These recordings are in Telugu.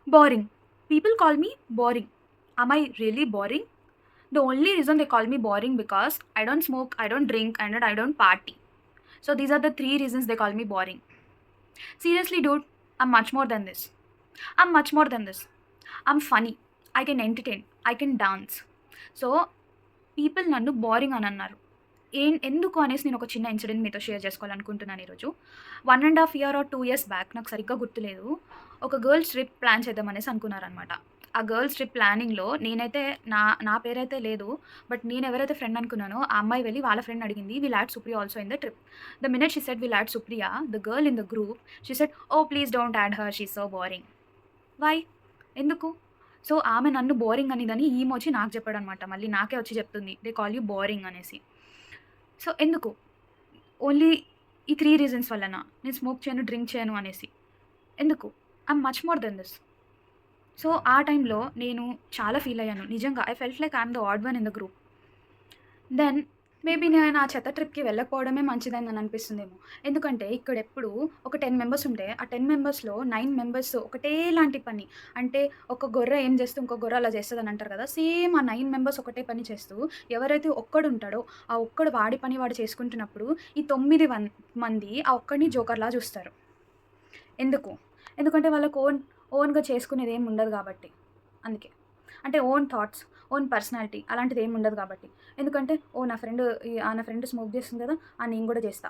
Boring. People call me boring. Am I really boring? The only reason they call me boring because I don't smoke, I don't drink, and I don't party. So these are the three reasons they call me boring. Seriously, dude, I'm much more than this. I'm much more than this. I'm funny. I can entertain. I can dance. So people నన్ను బోరింగ్ అని అన్నారు. ఎందుకు అనేసి నేను ఒక చిన్న ఇన్సిడెంట్ మీతో షేర్ చేసుకోవాలనుకుంటున్నాను ఈరోజు. 1.5 ఇయర్ ఆర్ 2 ఇయర్స్ బ్యాక్, నాకు సరిగ్గా గుర్తులేదు, ఒక గర్ల్స్ ట్రిప్ ప్లాన్ చేద్దాం అనేసి అనుకున్నారనమాట. ఆ గర్ల్స్ ట్రిప్ ప్లానింగ్‌లో నేనైతే నా నా పేరైతే లేదు. బట్ నేను ఎవరైతే ఫ్రెండ్ అనుకున్నానో ఆ అమ్మాయి వెళ్ళి వాళ్ళ ఫ్రెండ్ అడిగింది, will add Supriya also in the trip. The minute she said will add Supriya, the girl in the group she said, oh please don't add her, she is so boring. Why? ఎందుకు? సో ఆమె నన్ను బోరింగ్ అనేదని ఈమొచ్చి నాకు చెప్పాడనమాట. మళ్ళీ నాకే వచ్చి చెప్తుంది, దే కాల్ యూ బోరింగ్ అనేసి. సో ఎందుకు? ఓన్లీ ఈ 3 రీజన్స్ వల్లన. నేను స్మోక్ చేయను, డ్రింక్ చేయను అనేసి. ఎందుకు? I'm much more than this. So ఆ టైంలో నేను చాలా ఫీల్ అయ్యాను. నిజంగా I felt like I'm the odd one in the group. Then maybe నేను ఆ చెత్త ట్రిప్‌కి వెళ్ళకపోవడమే మంచిదని నన్ను అనిపిస్తుందేమో. ఎందుకంటే ఇక్కడెప్పుడు ఒక 10 మెంబర్స్ ఉంటే, ఆ 10 మెంబర్స్‌లో 9 మెంబర్స్ ఒకటేలాంటి పని. అంటే ఒక గొర్రె ఏం చేస్తే ఇంకో గొర్రె అలా చేస్తదని అంటారు కదా! సేమ్ ఆ 9 మెంబర్స్ ఒకటే పని చేస్తూ, ఎవరైతే ఒక్కడుంటాడో, ఆ ఒక్కడు వాడి పని వాడు చేసుకుంటున్నప్పుడు, ఈ 9 మంది ఆ ఒక్కడిని జోకర్‌లా చూస్తారు. ఎందుకు? ఎందుకంటే వాళ్ళకి ఓన్‌గా చేసుకునేది ఏమి ఉండదు కాబట్టి. అందుకే. అంటే ఓన్ థాట్స్, ఓన్ పర్సనాలిటీ అలాంటిది ఏమి ఉండదు కాబట్టి. ఎందుకంటే నా ఫ్రెండ్ స్మోక్ చేస్తుంది కదా! నేను కూడా చేస్తా.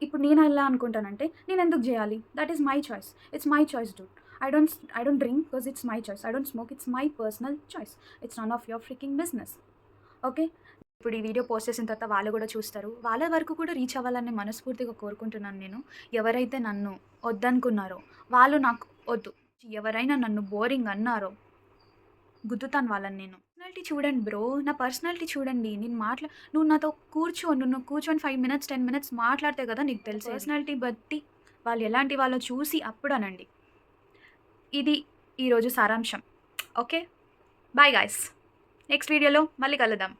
ఇప్పుడు నేను ఎలా అనుకుంటానంటే, నేను ఎందుకు చేయాలి? That is my choice. It's my choice dude. I don't drink because it's my choice. I don't smoke, it's my personal choice. It's none of your freaking business. Okay. ఇప్పుడు ఈ వీడియో పోస్ట్ చేసిన తర్వాత వాళ్ళు కూడా చూస్తారు. వాళ్ళ వరకు కూడా రీచ్ అవ్వాలని మనస్ఫూర్తిగా కోరుకుంటున్నాను నేను. ఎవరైతే నన్ను వద్దనుకున్నారో వాళ్ళు నాకు వద్దు. ఎవరైనా నన్ను బోరింగ్ అన్నారో గుద్దుతాను వాళ్ళని నేను. పర్సనాలిటీ చూడండి బ్రో. నా పర్సనాలిటీ చూడండి. నువ్వు నాతో నువ్వు కూర్చొని 5 మినిట్స్, 10 మినిట్స్ మాట్లాడితే కదా నీకు తెలిసేది. పర్సనాలిటీ బట్టి వాళ్ళు ఎలాంటి వాళ్ళో చూసి అప్పుడు అనండి. ఇది ఈరోజు సారాంశం. ఓకే. Bye guys. నెక్స్ట్ వీడియోలో మళ్ళీ కలుద్దాం.